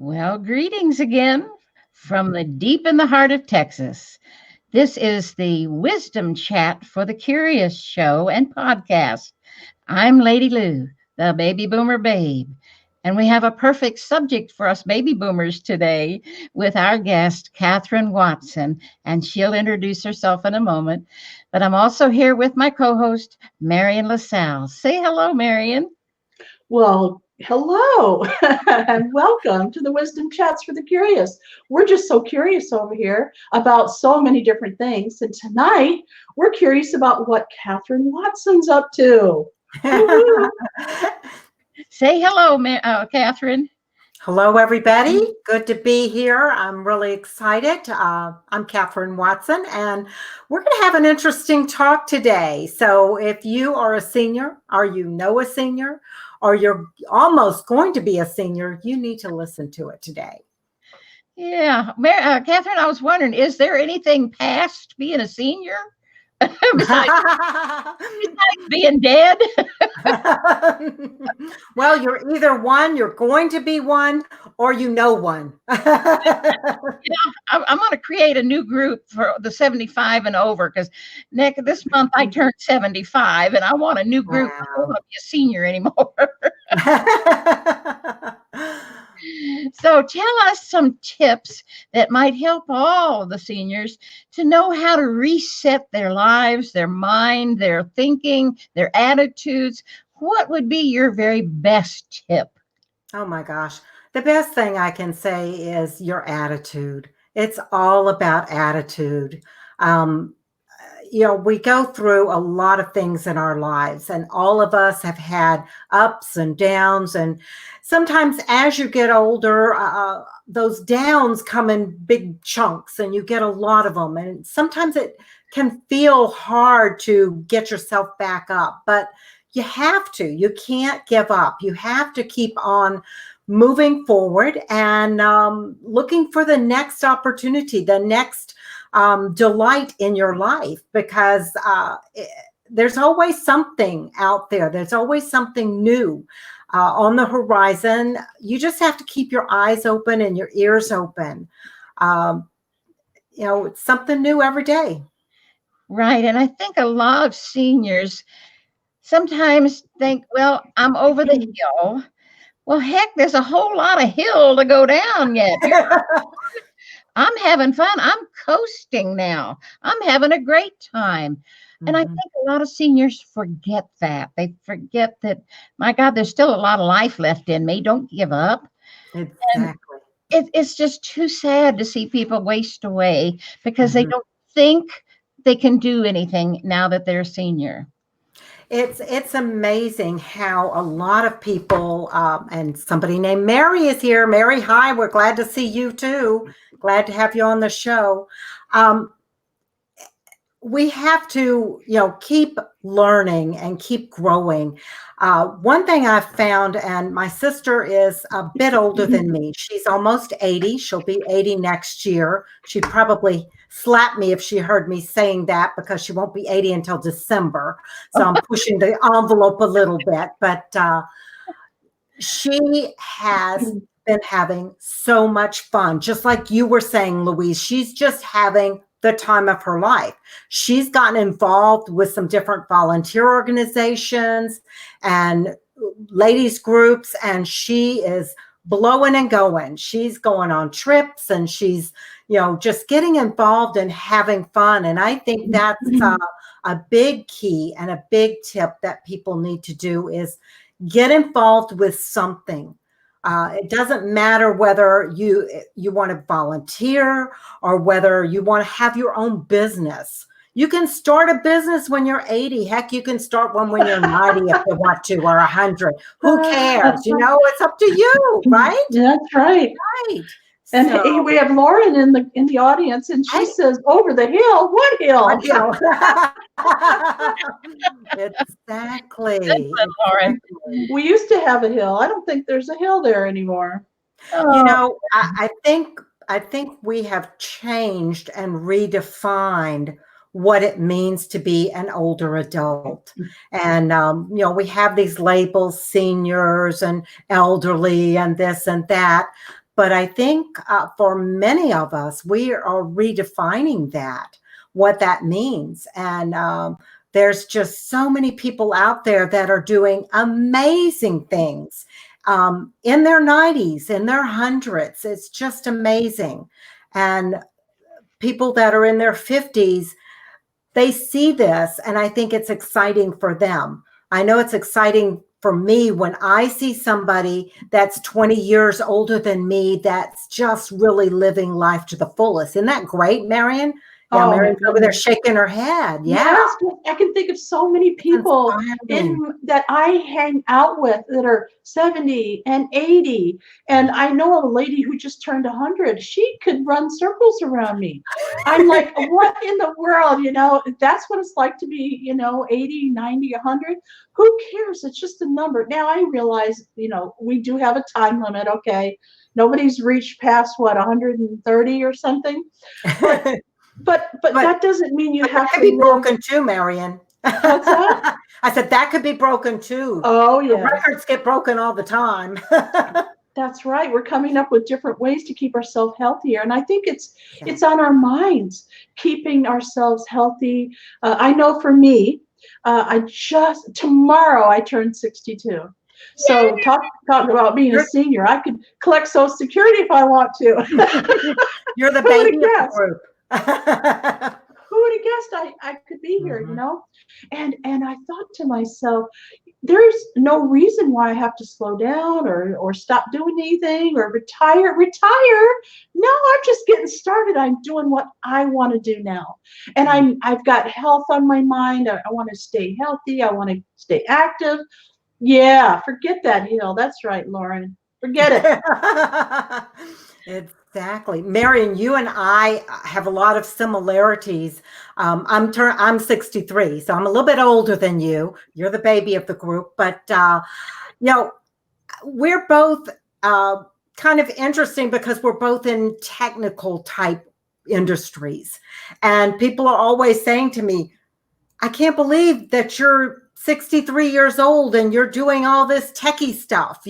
Well, greetings again from the deep in the heart of Texas. This is the Wisdom Chat for the Curious show and podcast. I'm Lady Lou, the baby boomer babe, and we have a perfect subject for us baby boomers today with our guest, Kathryn Watson, and she'll introduce herself in a moment. But I'm also here with my co host, Marion LaSalle. Say hello, Marion. Well, hello and welcome to the Wisdom Chats for the Curious. We're just so curious over here about so many different things. And tonight we're curious about what Kathryn Watson's up to. Say hello, Kathryn. Hello, everybody. Good to be here. I'm really excited. I'm Kathryn Watson, and we're going to have an interesting talk today. So if you are a senior, or you know a senior, or you're almost going to be a senior, you need to listen to it today. Yeah. Kathryn, I was wondering, is there anything past being a senior? besides being dead? Well, you're either one, you're going to be one, or you know one. I'm going to create a new group for the 75 and over because this month I turned 75 and I want a new group. Wow. I don't want to be a senior anymore. So tell us some tips that might help all of the seniors to know how to reset their lives, their mind, their thinking, their attitudes. What would be your very best tip? Oh my gosh. The best thing I can say is your attitude. It's all about attitude. We go through a lot of things in our lives, and all of us have had ups and downs. And sometimes as you get older, those downs come in big chunks and you get a lot of them. And sometimes it can feel hard to get yourself back up, but you have to. You can't give up. You have to keep on moving forward and looking for the next opportunity, the next delight in your life, because there's always something out there. There's always something new on the horizon. You just have to keep your eyes open and your ears open. It's something new every day. Right. And I think a lot of seniors sometimes think, well, I'm over the hill. Well, heck, there's a whole lot of hill to go down yet. I'm having fun. I'm coasting now. I'm having a great time. Mm-hmm. And I think a lot of seniors forget that. They forget that, my God, there's still a lot of life left in me. Don't give up. Exactly. And it's just too sad to see people waste away because they don't think they can do anything now that they're a senior. It's amazing how a lot of people, and somebody named Mary is here. Mary, hi, we're glad to see you too. Glad to have you on the show. We have to, keep learning and keep growing. One thing I've found, and my sister is a bit older than me. She's almost 80. She'll be 80 next year. She'd probably slap me if she heard me saying that because she won't be 80 until December. So I'm pushing the envelope a little bit. But she has been having so much fun. Just like you were saying, Louise, she's just having the time of her life. She's gotten involved with some different volunteer organizations and ladies groups, and she is blowing and going. She's going on trips and she's, just getting involved and having fun. And I think that's a big key and a big tip that people need to do is get involved with something. It doesn't matter whether you want to volunteer or whether you want to have your own business. You can start a business when you're 80. Heck, you can start one when you're 90 if you want to, or 100. Who cares? It's up to you, right? That's right. Right. And hey, we have Lauren in the audience, and she says, "Over the hill, what hill?" What hill? Exactly. Lauren. We used to have a hill. I don't think there's a hill there anymore. I think we have changed and redefined what it means to be an older adult. And, we have these labels, seniors and elderly and this and that. But I think for many of us, we are redefining that, what that means. And there's just so many people out there that are doing amazing things in their 90s, in their hundreds. It's just amazing. And people that are in their 50s, they see this, and I think it's exciting for them. I know it's exciting for me when I see somebody that's 20 years older than me that's just really living life to the fullest. Isn't that great, Marion? Yeah, Oh my Marion's over there goodness. shaking her head. Yeah, Yes, I can think of so many it's people inspiring. that I hang out with that are 70 and 80. And I know a lady who just turned 100. She could run circles around me. I'm like, what in the world? You know, if that's what it's like to be, 80, 90, 100. Who cares? It's just a number. Now I realize, we do have a time limit. Okay. Nobody's reached past what, 130 or something. But But that doesn't mean you that have could to be live. broken too, Marion. What's that? I said that could be broken too. Oh, The yes. records get broken all the time. That's right. We're coming up with different ways to keep ourselves healthier. And I think it's Yeah. on our minds, keeping ourselves healthy. I know for me, tomorrow I turn 62. So talk about being a senior. I could collect Social Security if I want to. You're the Who would baby of have the group. Who would have guessed I could be here, Mhm. And I thought to myself, there's no reason why I have to slow down or stop doing anything or retire. No, I'm just getting started. I'm doing what I want to do now. And I've got health on my mind. I want to stay healthy. I want to stay active. Yeah, forget that hill. That's right, Lauren. Forget it. Exactly. Marion, you and I have a lot of similarities. I'm 63, so I'm a little bit older than you. You're the baby of the group, but we're both kind of interesting because we're both in technical type industries. And people are always saying to me, I can't believe that you're 63 years old and you're doing all this techie stuff,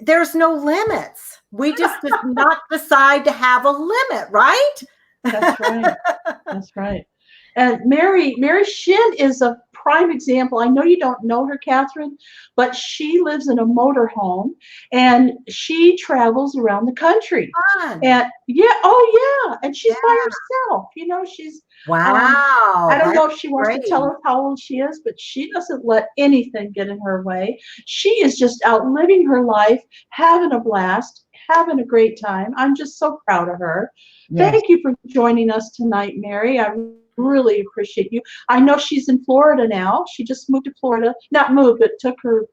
there's no limits. We just did not decide to have a limit, right? That's right. That's right. And Mary Shin is a prime example. I know you don't know her, Kathryn, but she lives in a motorhome and she travels around the country. Fun. And and she's by herself. She's Wow. I don't know if she wants great. to tell us how old she is, but she doesn't let anything get in her way. She is just out living her life, having a blast, having a great time. I'm just so proud of her. Yes. Thank you for joining us tonight, Mary. I really appreciate you. I know she's in Florida now. She just moved to Florida. Not moved, but took her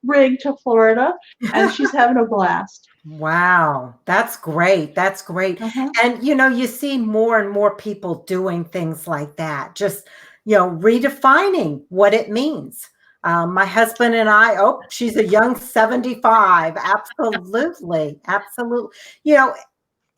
rig to Florida, and she's having a blast. Wow, that's great. That's great. Uh-huh. And you see more and more people doing things like that, just redefining what it means. My husband and I, she's a young 75. Absolutely. Absolutely.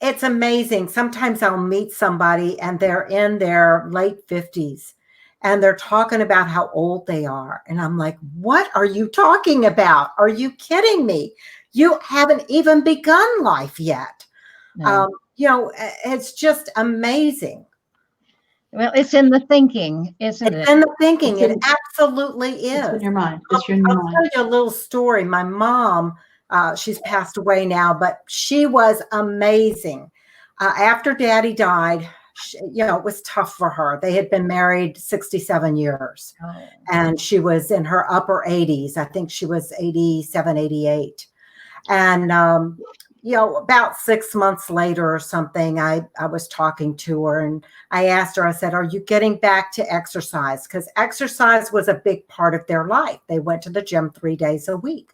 It's amazing. Sometimes I'll meet somebody and they're in their late 50s and they're talking about how old they are. And I'm like, what are you talking about? Are you kidding me? You haven't even begun life yet. No. It's just amazing. Well, it's in the thinking, isn't it? It's in the thinking. It absolutely is. It's in your mind. I'll tell you a little story. My mom, she's passed away now, but she was amazing. After Daddy died, it was tough for her. They had been married 67 years, and she was in her upper 80s. I think she was 87, 88. And, about 6 months later or something, I was talking to her and I asked her, I said, are you getting back to exercise? Because exercise was a big part of their life. They went to the gym 3 days a week.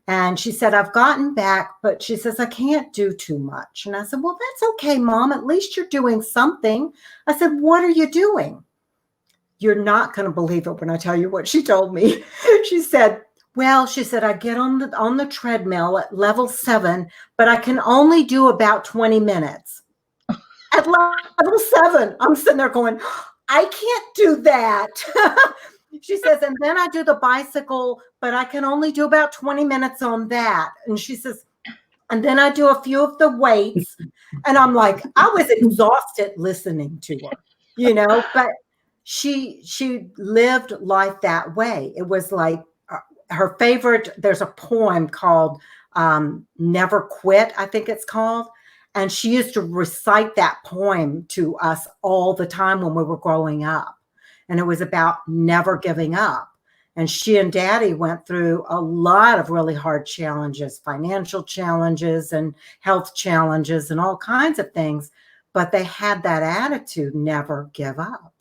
And she said, I've gotten back, but she says, I can't do too much. And I said, well, that's okay, Mom. At least you're doing something. I said, what are you doing? You're not going to believe it when I tell you what she told me. She said, I get on the treadmill at level 7, but I can only do about 20 minutes. At level 7, I'm sitting there going, I can't do that. She says, and then I do the bicycle, but I can only do about 20 minutes on that. And she says, and then I do a few of the weights. And I'm like, I was exhausted listening to her, but she lived life that way. It was like her favorite, there's a poem called Never Quit, I think it's called. And she used to recite that poem to us all the time when we were growing up. And it was about never giving up. And she and Daddy went through a lot of really hard challenges, financial challenges and health challenges and all kinds of things. But they had that attitude, never give up.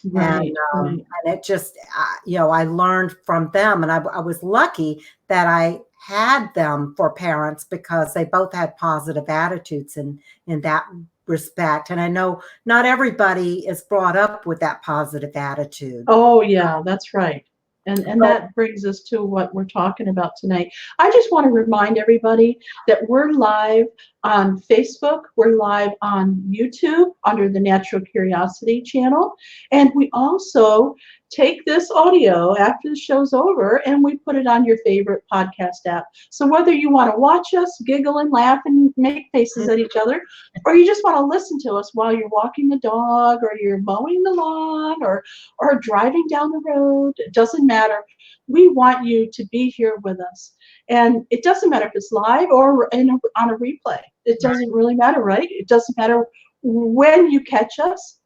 Right, And it just, I learned from them. And I was lucky that I had them for parents because they both had positive attitudes in that respect. And I know not everybody is brought up with that positive attitude. Oh, yeah, that's right. And that brings us to what we're talking about tonight. I just want to remind everybody that we're live on Facebook. We're live on YouTube under the Natural Curiosity channel. And we also take this audio after the show's over and we put it on your favorite podcast app. So whether you want to watch us, giggle and laugh and make faces at each other, or you just want to listen to us while you're walking the dog or you're mowing the lawn or driving down the road, it doesn't matter. We want you to be here with us. And it doesn't matter if it's live or on a replay. It doesn't really matter, right? It doesn't matter when you catch us.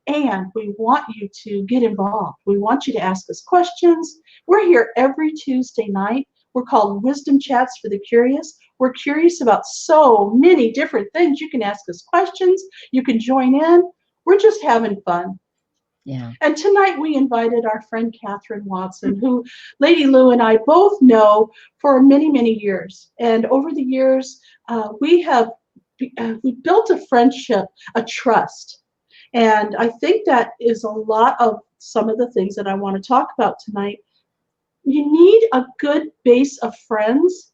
And we want you to get involved. We want you to ask us questions. We're here every Tuesday night. We're called Wisdom Chats for the Curious. We're curious about so many different things. You can ask us questions. You can join in. We're just having fun. Yeah. And tonight we invited our friend Kathryn Watson, who Lady Lou and I both know for many, many years. And over the years, we built a friendship, a trust. And I think that is a lot of some of the things that I want to talk about tonight. You need a good base of friends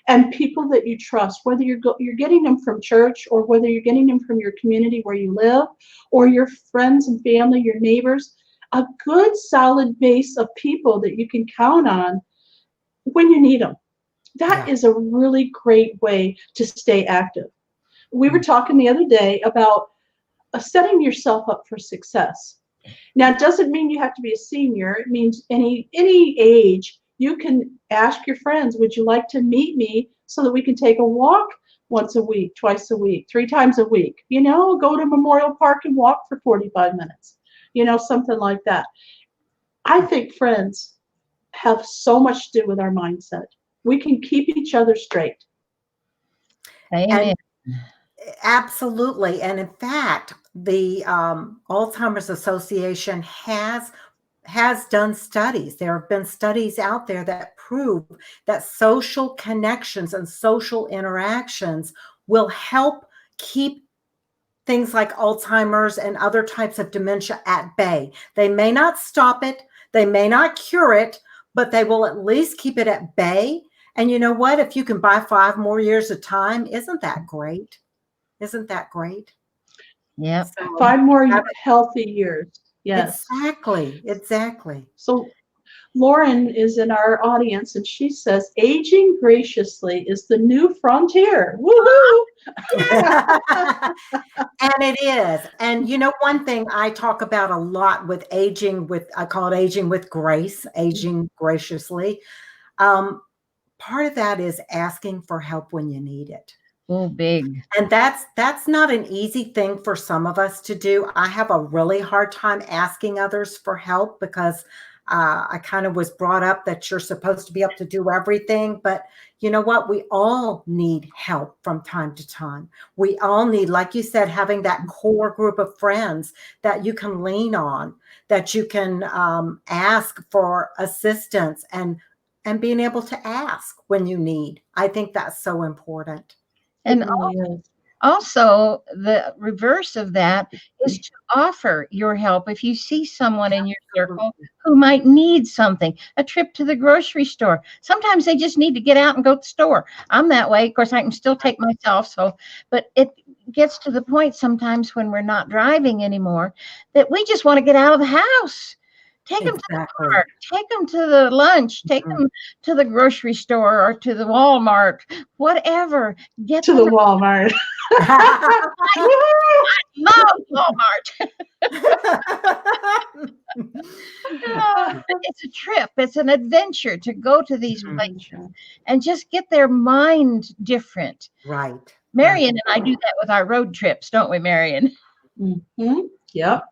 and people that you trust, whether you're getting them from church or whether you're getting them from your community where you live or your friends and family, your neighbors, a good solid base of people that you can count on when you need them. That is a really great way to stay active. We were talking the other day about setting yourself up for success. Now, it doesn't mean you have to be a senior. It means any age. You can ask your friends, would you like to meet me so that we can take a walk once a week, twice a week, 3 times a week? Go to Memorial Park and walk for 45 minutes, something like that. I think friends have so much to do with our mindset. We can keep each other straight. Amen. Absolutely. And in fact, the Alzheimer's Association has done studies. There have been studies out there that prove that social connections and social interactions will help keep things like Alzheimer's and other types of dementia at bay. They may not stop it, they may not cure it, but they will at least keep it at bay. And you know what? If you can buy 5 more years of time, isn't that great? Isn't that great? Yep. So 5 more healthy years. Yes. Exactly. So Lauren is in our audience and she says, aging graciously is the new frontier. Woohoo! And it is. And one thing I talk about a lot with aging I call it aging with grace, aging graciously. Part of that is asking for help when you need it. Oh, big. And that's not an easy thing for some of us to do. I have a really hard time asking others for help because I kind of was brought up that you're supposed to be able to do everything. But you know what? We all need help from time to time. We all need, like you said, having that core group of friends that you can lean on, that you can ask for assistance and being able to ask when you need. I think that's so important. And also, the reverse of that is to offer your help if you see someone in your circle who might need something, a trip to the grocery store. Sometimes they just need to get out and go to the store. I'm that way. Of course, I can still take myself. But it gets to the point sometimes when we're not driving anymore that we just want to get out of the house. Take them to the Exactly. park, take them to the lunch, take them to the grocery store or to the Walmart, whatever. Get To them. the Walmart. Love Walmart. It's a trip. It's an adventure to go to these places and just get their mind different. Right. Marion and I do that with our road trips, don't we, Marion? Yep.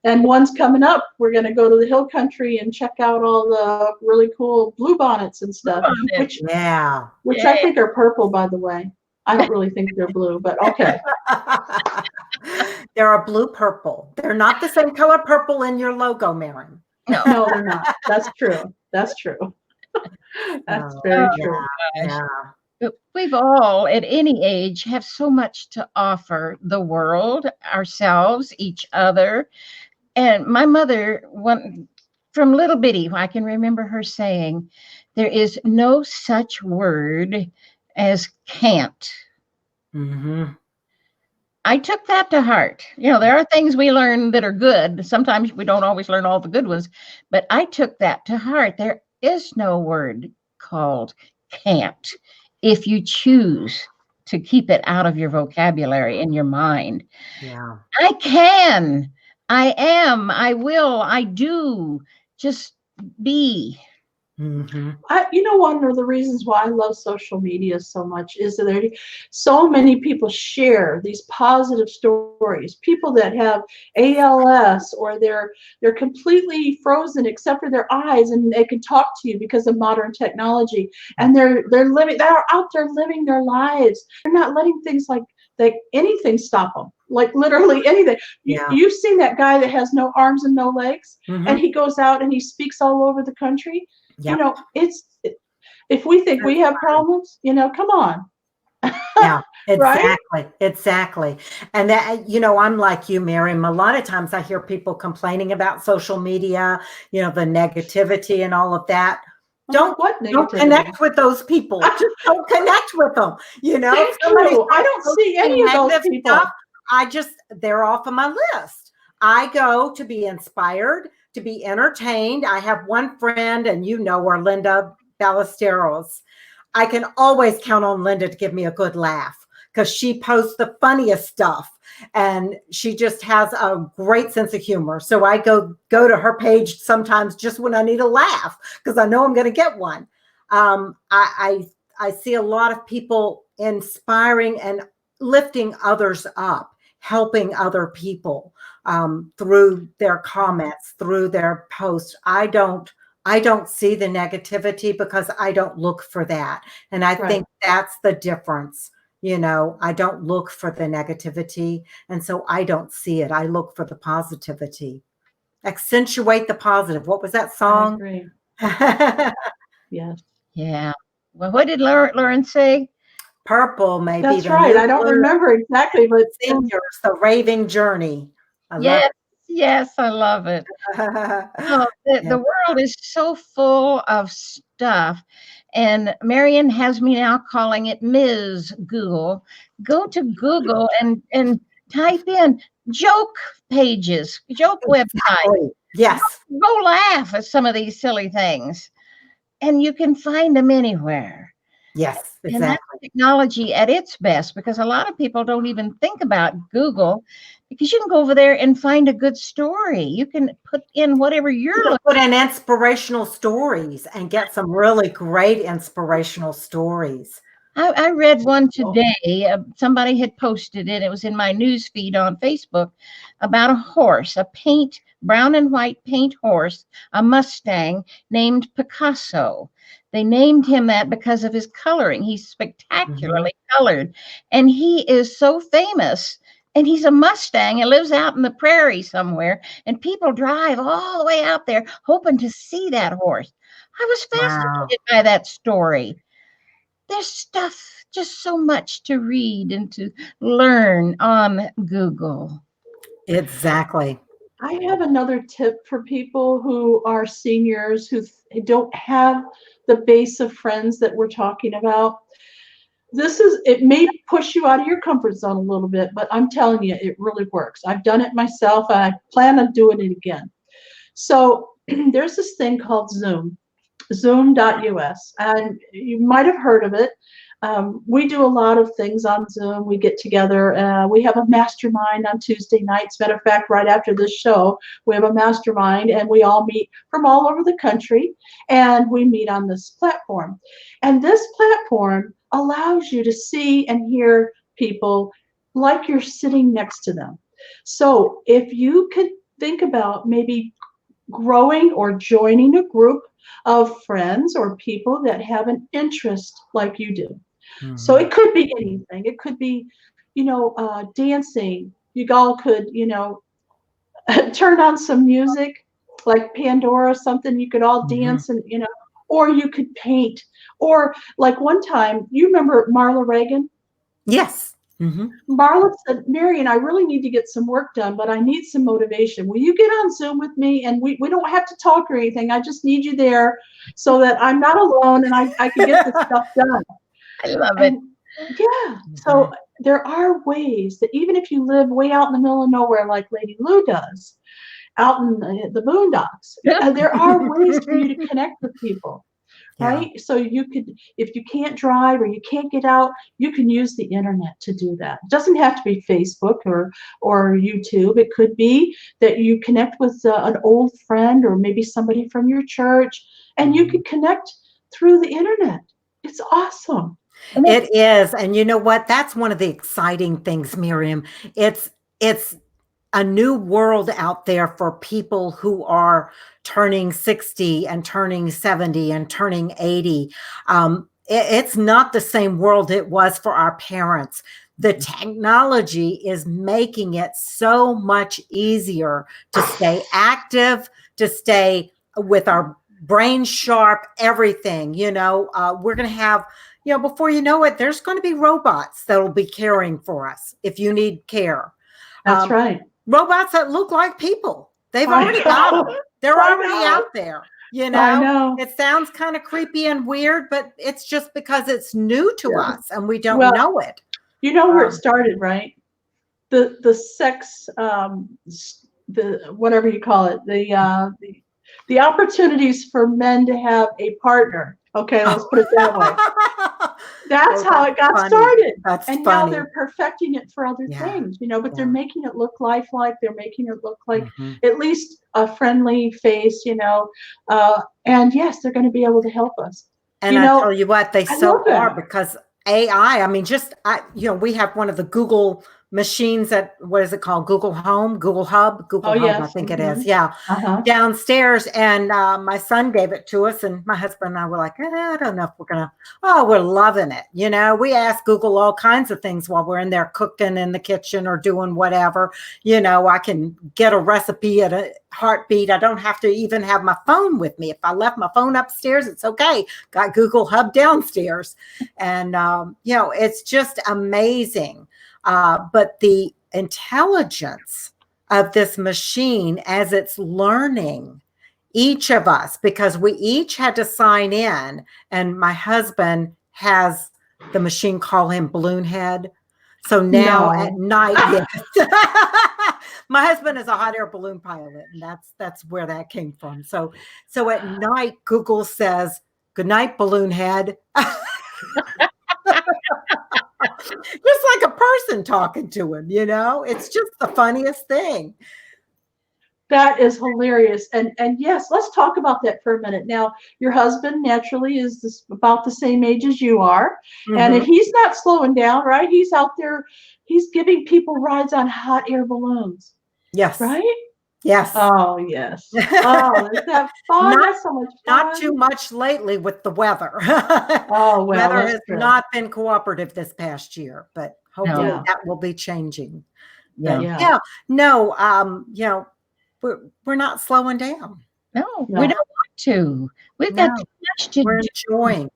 And one's coming up. We're going to go to the hill country and check out all the really cool bluebonnets and stuff, which I think are purple, by the way. I don't really think they're blue, but okay. They're a blue purple. They're not the same color purple in your logo, Marion. No, they're not. That's true. That's true. That's very true. Yeah. We've all, at any age, have so much to offer the world, ourselves, each other. And my mother, from little bitty, I can remember her saying, there is no such word as can't. I took that to heart. There are things we learn that are good. Sometimes we don't always learn all the good ones, but I took that to heart. There is no word called can't if you choose to keep it out of your vocabulary in your mind. Yeah. I can, I am, I will, I do. Just be. One of the reasons why I love social media so much is that so many people share these positive stories. People that have ALS or they're completely frozen except for their eyes, and they can talk to you because of modern technology. And they're out there living their lives. They're not letting things like anything stop them. Like literally anything. You've seen that guy that has no arms and no legs, and he goes out and he speaks all over the country. Yep. If we think we have problems, come on. Yeah, exactly. Right? Exactly. And that, I'm like you, Miriam. A lot of times I hear people complaining about social media, the negativity and all of that. Don't connect with those people. Just don't connect with them. I don't see any of those people. Stuff, they're off of my list. I go to be inspired, to be entertained. I have one friend, and her, Linda Ballesteros. I can always count on Linda to give me a good laugh because she posts the funniest stuff, and she just has a great sense of humor. So I go to her page sometimes just when I need a laugh because I know I'm going to get one. I see a lot of people inspiring and lifting others up, helping other people through their comments, through their posts. I don't see the negativity because I don't look for that. And I think that's the difference. I don't look for the negativity. And so I don't see it. I look for the positivity. Accentuate the positive. What was that song? I agree. Yes. Yeah. Well, what did Lauren say? Purple, maybe. That's right. I don't remember exactly, but Seniors, the Raving Journey. Yes, I love it. The world is so full of stuff. And Marion has me now calling it Ms. Google. Go to Google and type in joke pages, joke websites. Yes. Go laugh at some of these silly things. And you can find them anywhere. Yes, exactly. And that's technology at its best, because a lot of people don't even think about Google, because you can go over there and find a good story. You can put in whatever you're looking for. Put in inspirational stories and get some really great inspirational stories. I read one today. Somebody had posted it. It was in my news feed on Facebook about a horse, a brown and white paint horse, a Mustang named Picasso. They named him that because of his coloring. He's spectacularly colored, and he is so famous. And he's a Mustang and lives out in the prairie somewhere, and people drive all the way out there hoping to see that horse. I was fascinated by that story. There's stuff, just so much to read and to learn on Google. Exactly. I have another tip for people who are seniors who don't have the base of friends that we're talking about. It may push you out of your comfort zone a little bit, but I'm telling you, it really works. I've done it myself, and I plan on doing it again. So there's this thing called Zoom, zoom.us, and you might have heard of it. We do a lot of things on Zoom. We get together. We have a mastermind on Tuesday nights. Matter of fact, right after this show, we have a mastermind, and we all meet from all over the country, and we meet on this platform. And this platform allows you to see and hear people like you're sitting next to them. So if you could think about maybe growing or joining a group of friends or people that have an interest like you do. So it could be anything. It could be, dancing. You all could, turn on some music like Pandora, something you could all dance and, or you could paint. Or like one time, you remember Marla Reagan? Yes. Marla said, Marion, I really need to get some work done, but I need some motivation. Will you get on Zoom with me? And we don't have to talk or anything. I just need you there so that I'm not alone and I can get this stuff done. I love it. Yeah. So there are ways that even if you live way out in the middle of nowhere, like Lady Lou does, out in the boondocks, there are ways for you to connect with people. Right? So you could, if you can't drive or you can't get out, you can use the internet to do that. It doesn't have to be Facebook or YouTube. It could be that you connect with an old friend or maybe somebody from your church, and you could connect through the internet. It's awesome. It is. And you know what? That's one of the exciting things, Miriam. It's a new world out there for people who are turning 60 and turning 70 and turning 80. It's not the same world it was for our parents. The technology is making it so much easier to stay active, to stay with our brain sharp, everything. We're going to have, before you know it, there's going to be robots that will be caring for us if you need care. That's right. Robots that look like people. They've already got them. They're already out there. I know. It sounds kind of creepy and weird, but it's just because it's new to us and we don't know it. You know where it started, right? The sex, the whatever you call it, the opportunities for men to have a partner. Okay, let's put it that way. That's how it got started. And now they're perfecting it for other things, but they're making it look lifelike. They're making it look like at least a friendly face, and yes, they're going to be able to help us. And I tell you what, they so are, because AI, I mean, we have one of the Google machines at, what is it called? Google Home, Google Hub, Google Home, yes. I think it is. Yeah. Downstairs. And my son gave it to us, and my husband and I were like, I don't know if we're loving it. We ask Google all kinds of things while we're in there cooking in the kitchen or doing whatever. I can get a recipe at a heartbeat. I don't have to even have my phone with me. If I left my phone upstairs, it's okay. Got Google Hub downstairs. And, it's just amazing. But the intelligence of this machine as it's learning each of us, because we each had to sign in, and my husband has the machine call him Balloon Head. So now at night, my husband is a hot air balloon pilot, and that's where that came from. So at night, Google says, "Good night, Balloon Head." Just like a person talking to him, it's just the funniest thing. That is hilarious. And yes, let's talk about that for a minute. Now, your husband naturally is about the same age as you are. And if he's not slowing down, right? He's out there, he's giving people rides on hot air balloons. Yes. Right? Yes. Oh, yes. Oh, is that fun? That's so much fun. Not too much lately with the weather. Oh, well, weather has true. not been cooperative this past year, but hopefully that will be changing. Yeah. No, we're not slowing down. No, we don't want to. We've got too much to do. We're enjoying.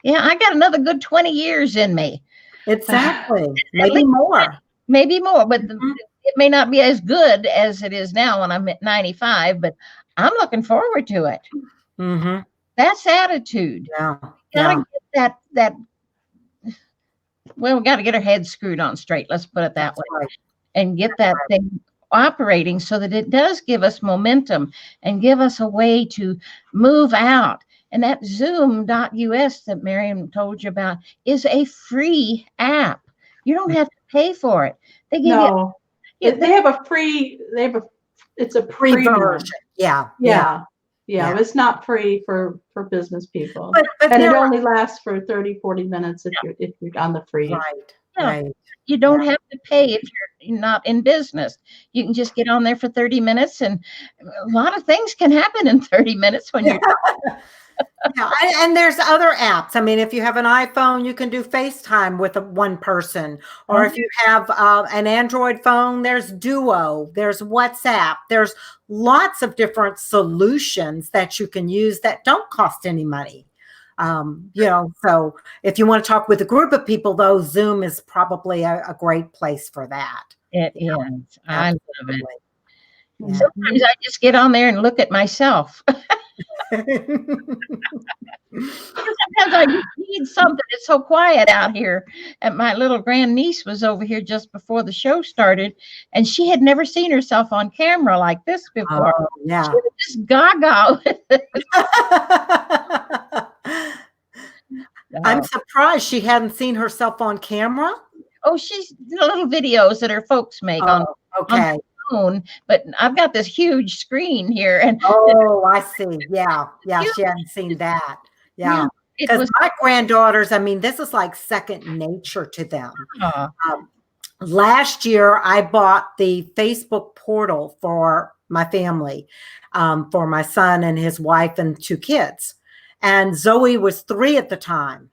Yeah, I got another good 20 years in me. Exactly. Maybe more. Maybe more, but it may not be as good as it is now when I'm at 95, but I'm looking forward to it. That's attitude. Yeah. Gotta get that. Well, we got to get our heads screwed on straight. Let's put it that way, and get that thing operating so that it does give us momentum and give us a way to move out. And that Zoom.us that Miriam told you about is a free app. You don't have to pay for it. They give No, you, they have a free. It's a Free premium. version. Yeah. Yeah. Yeah. It's not free for business people. But And it there only lasts for 30, 40 minutes if you're on the free. right. Yeah. Right. you don't have to pay if you're not in business. You can just get on there for 30 minutes, and a lot of things can happen in 30 minutes when you're Yeah, and there's other apps. I mean, if you have an iPhone, you can do FaceTime with one person. Or if you have an Android phone, there's Duo, there's WhatsApp. There's lots of different solutions that you can use that don't cost any money. So if you want to talk with a group of people, though, Zoom is probably a great place for that. It is. I love it. Yeah. Sometimes I just get on there and look at myself. Sometimes I just need something. It's so quiet out here. And my little grandniece was over here just before the show started, and she had never seen herself on camera like this before. Oh, yeah. She was just gaga with it. I'm surprised she hadn't seen herself on camera. Oh, she's the little videos that her folks make on Okay. phone, but I've got this huge screen here, and Oh, I see. Yeah. She hadn't seen that. Yeah. it Because was my granddaughters, I mean, this is like second nature to them. uh, Last year, I bought the Facebook portal for my family, for my son and his wife and 2 kids. And Zoe was 3 at the time.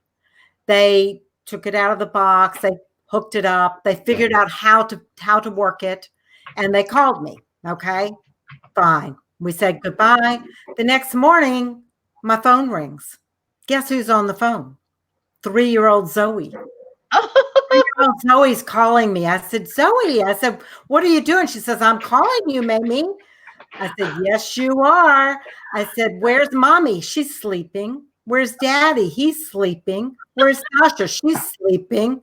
They took it out of the box. They hooked it up. They figured out how to work it. And they called me. Okay, fine. We said goodbye. The next morning, my phone rings. Guess who's on the phone? 3-year-old Zoe. 3-year-old Zoe's calling me. I said, Zoe, what are you doing? She says, I'm calling you, Mamie. I said, yes, you are. I said, where's mommy? She's sleeping. Where's daddy? He's sleeping. Where's Sasha? She's sleeping.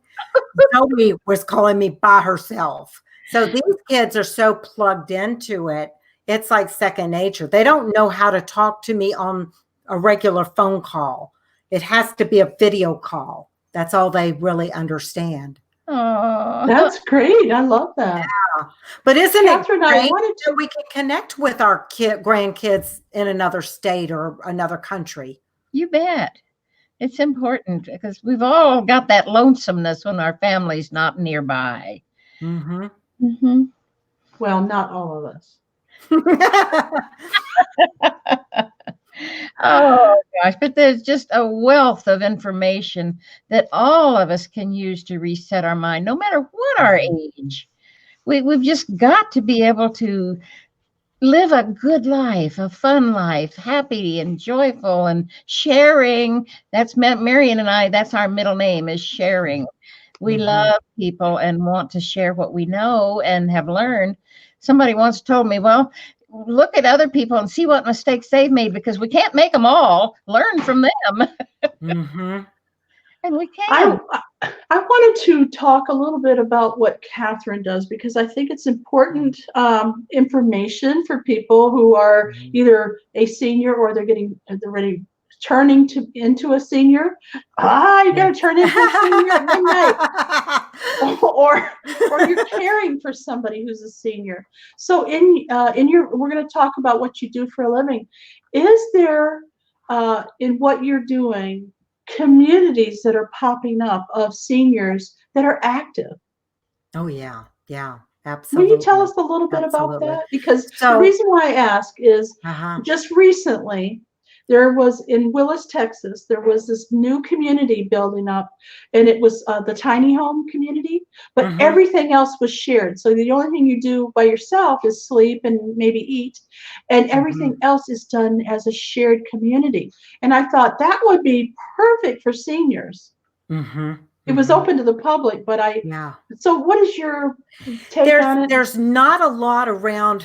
Zoe was calling me by herself. So these kids are so plugged into it. It's like second nature. They don't know how to talk to me on a regular phone call. It has to be a video call. That's all they really understand. oh, That's great. I love that. Yeah. But isn't Kathryn, it great I wanted that we can connect with our grandkids in another state or another country? you bet. It's important because we've all got that lonesomeness when our family's not nearby. Mm-hmm. Mm-hmm. Well, not all of us. Oh gosh, but there's just a wealth of information that all of us can use to reset our mind, no matter what our age. We've just got to be able to live a good life, a fun life, happy and joyful and sharing. That's Marion and I, that's our middle name, is sharing. We love people and want to share what we know and have learned. Somebody once told me, well, look at other people and see what mistakes they've made, because we can't make them all. Learn from them. Mm-hmm. And we can. I wanted to talk a little bit about what Kathryn does, because I think it's important information for people who are either a senior or they're ready turning into a senior. You got to turn into a senior at midnight, or you're caring for somebody who's a senior. So we're going to talk about what you do for a living. Is there in what you're doing communities that are popping up of seniors that are active? Oh yeah, absolutely. Will you tell us a little bit about that? Because the reason why I ask is just recently there was in Willis, Texas, there was this new community building up, and it was the tiny home community, but everything else was shared. So the only thing you do by yourself is sleep and maybe eat, and everything else is done as a shared community. And I thought that would be perfect for seniors. It was open to the public, but so what is your take on it? There's not a lot around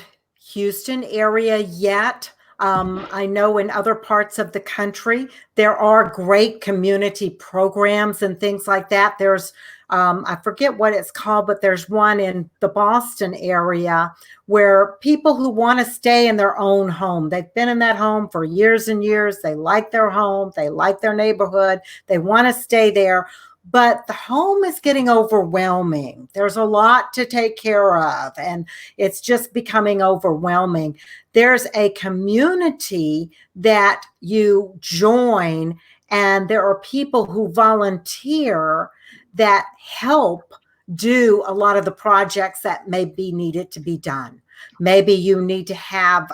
Houston area yet. I know in other parts of the country, there are great community programs and things like that. There's, I forget what it's called, but there's one in the Boston area where people who want to stay in their own home, they've been in that home for years and years. They like their home. They like their neighborhood. They want to stay there. But the home is getting overwhelming. There's a lot to take care of, and it's just becoming overwhelming. There's a community that you join, and there are people who volunteer that help do a lot of the projects that may be needed to be done. Maybe you need to have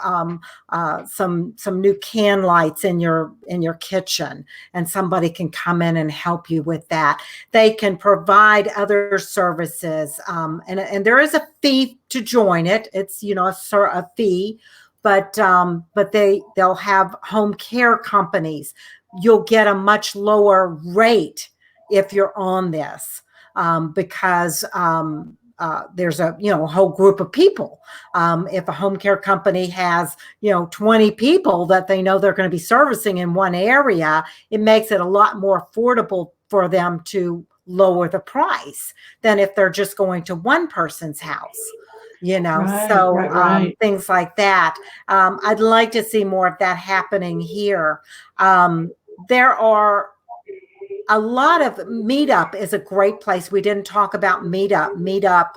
some new can lights in your kitchen, and somebody can come in and help you with that. They can provide other services, and there is a fee to join it. It's a fee, but they'll have home care companies. You'll get a much lower rate if you're on this, because there's a whole group of people. If a home care company has 20 people that they know they're going to be servicing in one area, it makes it a lot more affordable for them to lower the price than if they're just going to one person's house. Right. Things like that. I'd like to see more of that happening here. There are a lot of Meetup is a great place. We didn't talk about Meetup. Meetup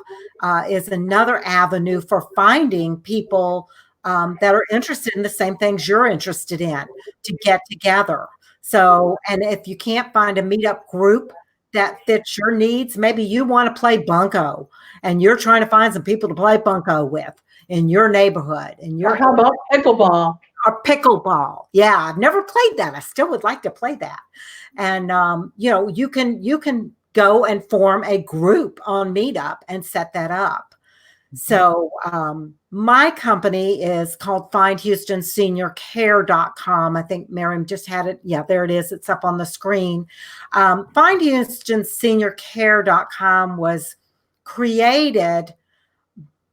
is another avenue for finding people that are interested in the same things you're interested in to get together. So, and if you can't find a Meetup group that fits your needs, maybe you want to play bunco and you're trying to find some people to play bunco with in your neighborhood. Or how about pickleball? Or pickleball. Yeah, I've never played that. I still would like to play that. And you can go and form a group on Meetup and set that up. So my company is called FindHoustonSeniorCare.com. I think Miriam just had it. Yeah, there it is. It's up on the screen. FindHoustonSeniorCare.com was created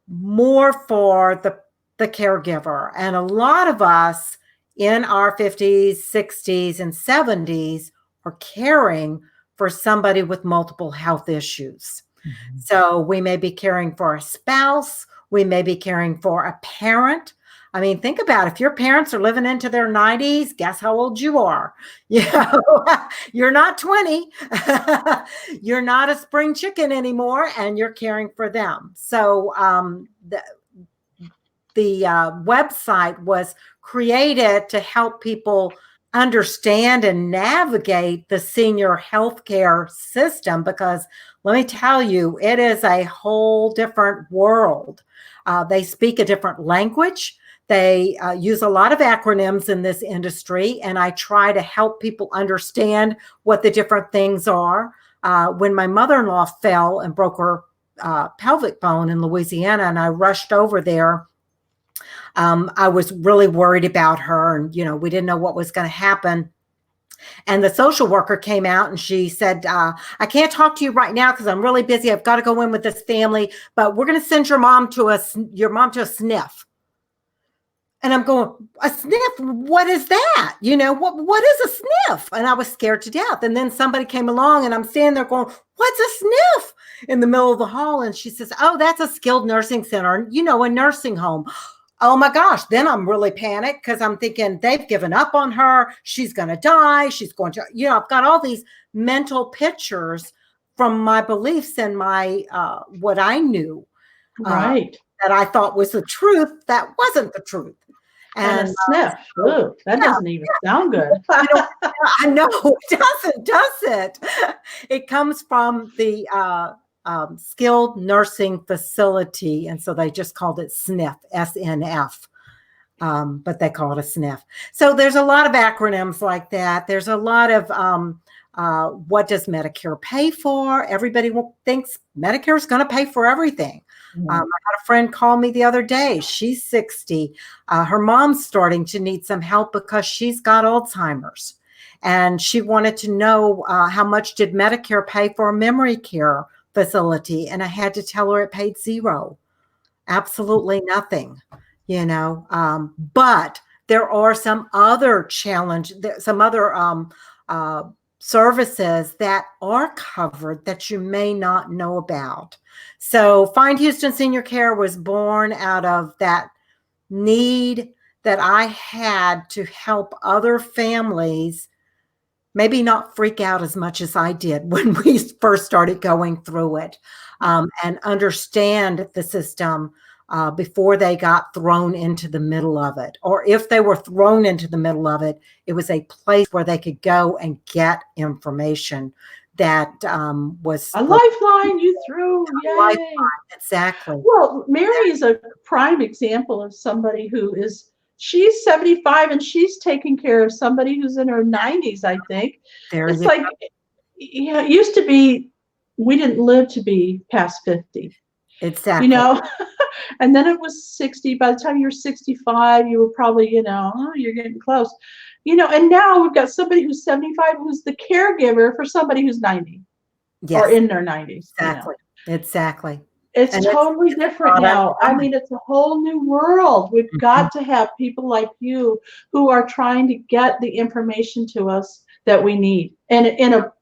more for the caregiver. And a lot of us in our 50s, 60s, and 70s are caring for somebody with multiple health issues. Mm-hmm. So we may be caring for a spouse. We may be caring for a parent. I mean, think about it. If your parents are living into their 90s, guess how old you are? You're not 20. You're not a spring chicken anymore, and you're caring for them. So the website was created to help people understand and navigate the senior healthcare system, because let me tell you, it is a whole different world. They speak a different language. They use a lot of acronyms in this industry, and I try to help people understand what the different things are. When my mother-in-law fell and broke her pelvic bone in Louisiana, and I rushed over there, I was really worried about her, and we didn't know what was going to happen. And the social worker came out and she said, I can't talk to you right now because I'm really busy. I've got to go in with this family, but we're going to send your mom to a sniff. And I'm going, a sniff? What is that? What is a sniff? And I was scared to death. And then somebody came along and I'm standing there going, what's a sniff? In the middle of the hall. And she says, oh, that's a skilled nursing center, a nursing home. Oh my gosh. Then I'm really panicked because I'm thinking they've given up on her. She's going to die. She's going to, I've got all these mental pictures from my beliefs and my, what I knew. Right. That I thought was the truth. That wasn't the truth. And a sniff. Ooh, that doesn't even sound good. I know it doesn't, does it? It comes from the skilled nursing facility. And so they just called it SNF, SNF. But they call it a sniff. So there's a lot of acronyms like that. There's a lot of what does Medicare pay for? Everybody thinks Medicare is going to pay for everything. Mm-hmm. I had a friend call me the other day. She's 60. Her mom's starting to need some help because she's got Alzheimer's. And she wanted to know how much did Medicare pay for a memory care facility. And I had to tell her it paid zero. Absolutely nothing. But there are some other some other services that are covered that you may not know about. So Find Houston Senior Care was born out of that need that I had to help other families maybe not freak out as much as I did when we first started going through it, and understand the system before they got thrown into the middle of it. Or if they were thrown into the middle of it, it was a place where they could go and get information that was A lifeline you threw. a Yay. lifeline. Exactly. Well, Mary is a prime example of somebody she's 75 and she's taking care of somebody who's in her 90s, I think. It's like, it used to be, we didn't live to be past 50. Exactly. You know, and then it was 60. By the time you're 65, you were probably, you're getting close. And now we've got somebody who's 75 who's the caregiver for somebody who's 90 or in their 90s. Exactly. Exactly. It's totally different now. I mean, it's a whole new world. We've got to have people like you who are trying to get the information to us that we need, and in a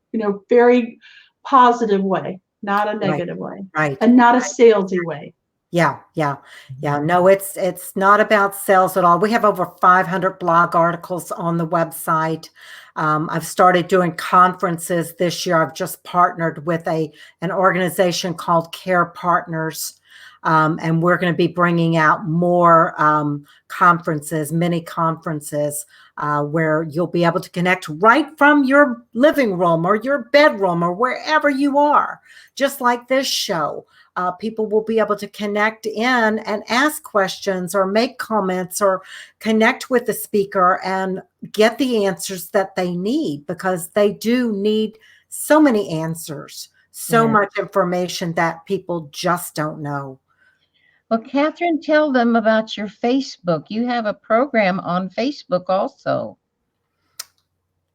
very positive way, not a negative way, right, and not a salesy way. Yeah. No, it's not about sales at all. We have over 500 blog articles on the website. I've started doing conferences this year. I've just partnered with an organization called Care Partners. And we're going to be bringing out more conferences, mini conferences, where you'll be able to connect right from your living room or your bedroom or wherever you are, just like this show. People will be able to connect in and ask questions or make comments or connect with the speaker and get the answers that they need, because they do need so many answers, so much information that people just don't know. Well, Kathryn, tell them about your Facebook. You have a program on Facebook also.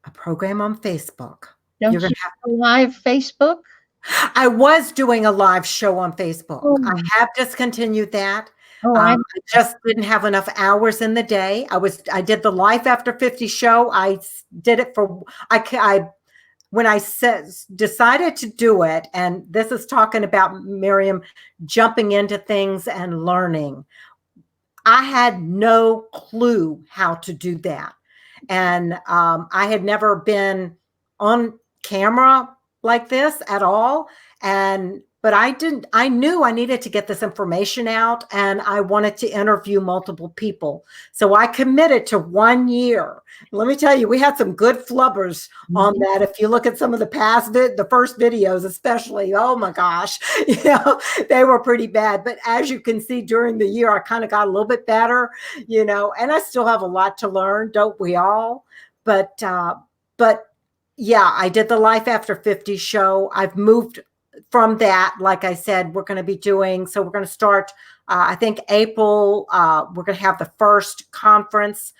A program on Facebook. Don't you have a live Facebook? I was doing a live show on Facebook. Oh. I have discontinued that. I just didn't have enough hours in the day. I did the Life After 50 show. I did it when I decided to do it, and this is talking about Miriam jumping into things and learning. I had no clue how to do that. And I had never been on camera like this at all. But I knew I needed to get this information out, and I wanted to interview multiple people. So I committed to 1 year. Let me tell you, we had some good flubbers on that. If you look at some of the first videos, especially, oh my gosh, they were pretty bad. But as you can see, during the year, I kind of got a little bit better, and I still have a lot to learn, don't we all? But yeah, I did the Life After 50 show. I've moved from that. Like I said, we're going to start, I think April, we're going to have the first conference.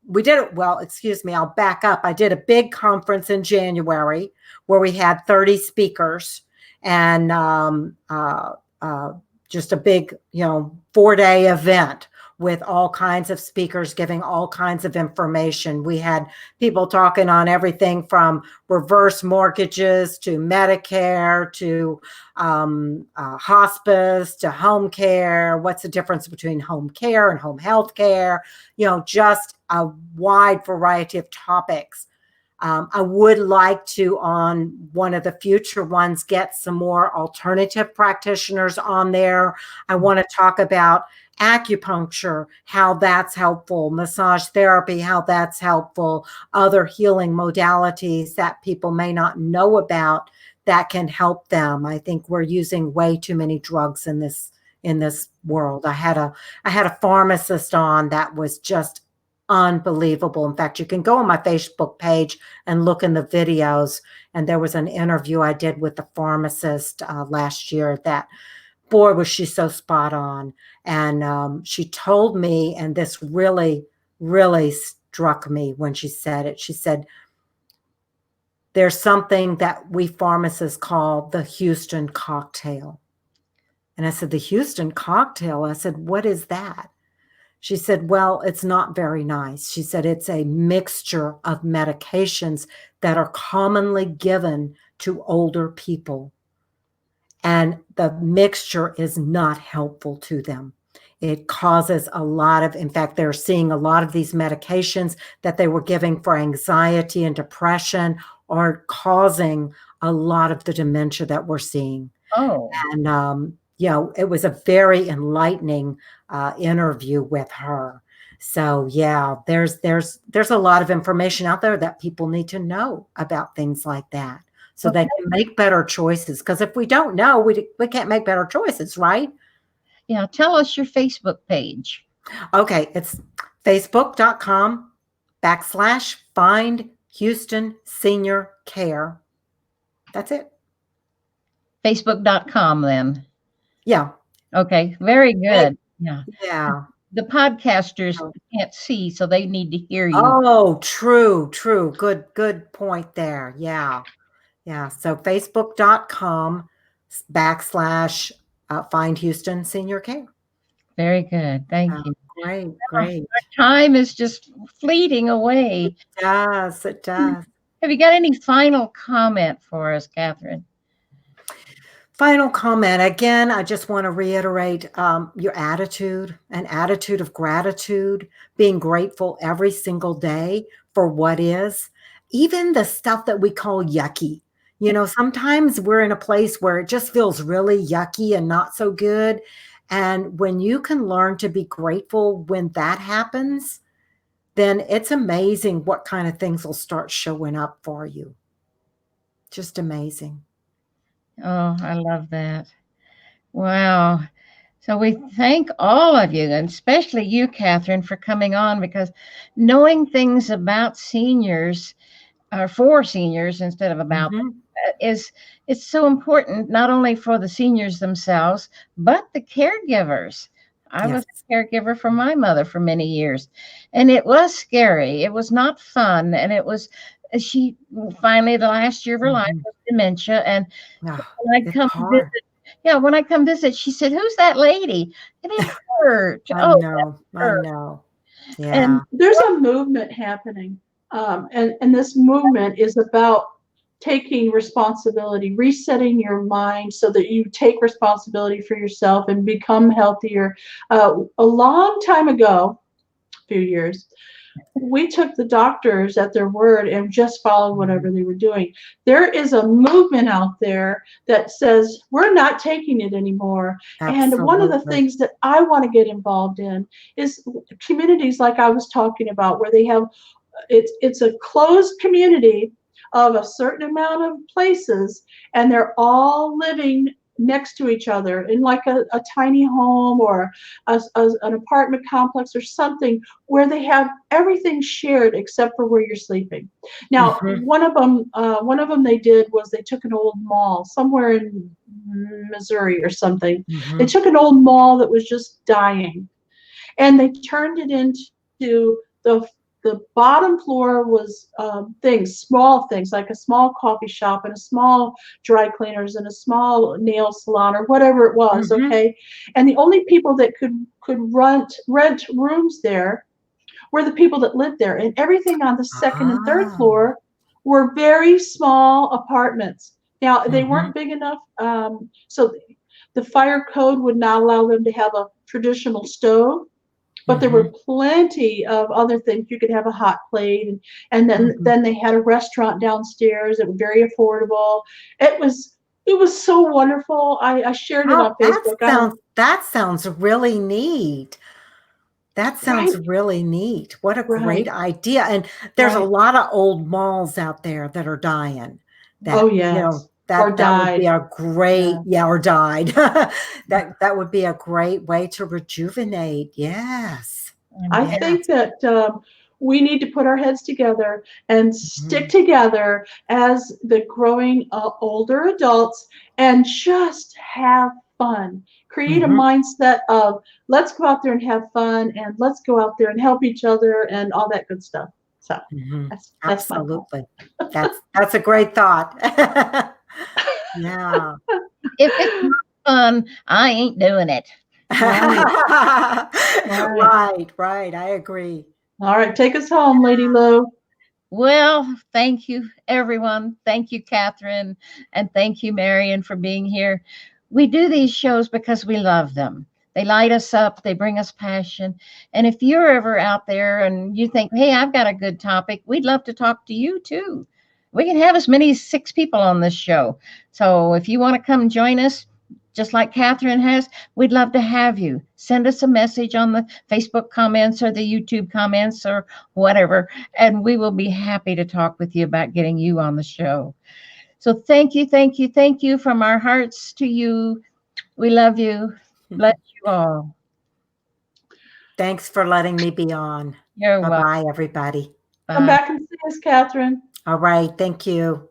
We did it, I'll back up. I did a big conference in January where we had 30 speakers and just a big, 4-day event with all kinds of speakers giving all kinds of information. We had people talking on everything from reverse mortgages to Medicare to hospice to home care. What's the difference between home care and home health care? Just a wide variety of topics. I would like to, on one of the future ones, get some more alternative practitioners on there. I want to talk about acupuncture, how that's helpful, massage therapy, how that's helpful, other healing modalities that people may not know about that can help them. I think we're using way too many drugs in this world. I had a pharmacist on that was just unbelievable. In fact, you can go on my Facebook page and look in the videos. And there was an interview I did with the pharmacist last year that, boy, was she so spot on. And she told me, and this really, really struck me when she said it. She said, there's something that we pharmacists call the Houston cocktail. And I said, the Houston cocktail? I said, what is that? She said, well, it's not very nice. She said it's a mixture of medications that are commonly given to older people. And the mixture is not helpful to them. It causes a lot of, in fact, they're seeing a lot of these medications that they were giving for anxiety and depression are causing a lot of the dementia that we're seeing. Oh, And, it was a very enlightening interview with her. So yeah, there's a lot of information out there that people need to know about things like that, so they okay. can make better choices. Because if we don't know, we can't make better choices, right? Yeah, tell us your Facebook page. Okay, it's facebook.com/Find Houston Senior Care. That's it. Facebook.com then. Yeah. Okay, very good. Yeah. Yeah. The podcasters can't see, so they need to hear you. Oh, true. Good point there. Yeah. Yeah. So facebook.com/Find Houston Senior Care. Very good. Thank you. Great. Time is just fleeting away. It does. Have you got any final comment for us, Kathryn? Final comment. Again, I just want to reiterate your attitude, an attitude of gratitude, being grateful every single day for what is, even the stuff that we call yucky. Sometimes we're in a place where it just feels really yucky and not so good. And when you can learn to be grateful when that happens, then it's amazing what kind of things will start showing up for you. Just amazing. Oh, I love that. Wow. So we thank all of you, and especially you, Kathryn, for coming on, because knowing things about seniors, or for seniors instead of about them, it's so important, not only for the seniors themselves, but the caregivers. I was a caregiver for my mother for many years, and it was scary. It was not fun. And it was, she finally, the last year of her life was dementia. And when I come visit, when I come visit, she said, "Who's that lady?" And it hurt. I know. Yeah. And there's a movement happening. And this movement is about taking responsibility, resetting your mind so that you take responsibility for yourself and become healthier. A long time ago, a few years, we took the doctors at their word and just followed whatever they were doing. There is a movement out there that says we're not taking it anymore. Absolutely. And one of the things that I want to get involved in is communities like I was talking about, where they have, it's a closed community of a certain amount of places, and they're all living next to each other in like a tiny home or an apartment complex or something, where they have everything shared except for where you're sleeping. Now, one of them they did was they took an old mall somewhere in Missouri or something. They took an old mall that was just dying, and they turned it into the bottom floor was small things like a small coffee shop and a small dry cleaners and a small nail salon or whatever it was, okay? And the only people that could rent rooms there were the people that lived there. And everything on the second and third floor were very small apartments. Now, they weren't big enough, so the fire code would not allow them to have a traditional stove. But there were plenty of other things. You could have a hot plate, and then they had a restaurant downstairs. It was very affordable. It was so wonderful. I shared it on Facebook. That sounds really neat. That sounds really neat. What a great idea. And there's a lot of old malls out there that are dying. That would be a great, or died. that would be a great way to rejuvenate. Yes. I think that we need to put our heads together and stick together as the growing older adults and just have fun. Create a mindset of let's go out there and have fun, and let's go out there and help each other and all that good stuff. So that's absolutely. That's a great thought. Yeah. If it's not fun, I ain't doing it. Right. Right. I agree. All right, take us home, Lady Lou. Well, thank you, everyone. Thank you, Kathryn. And thank you, Marion, for being here. We do these shows because we love them. They light us up, they bring us passion. And if you're ever out there and you think, hey, I've got a good topic, we'd love to talk to you too. We can have as many as 6 people on this show. So if you want to come join us, just like Kathryn has, we'd love to have you. Send us a message on the Facebook comments or the YouTube comments or whatever, and we will be happy to talk with you about getting you on the show. So thank you, thank you, thank you from our hearts to you. We love you. Bless you all. Thanks for letting me be on. You're welcome. Bye-bye, everybody. Come Bye. back and see us, Kathryn. All right. Thank you.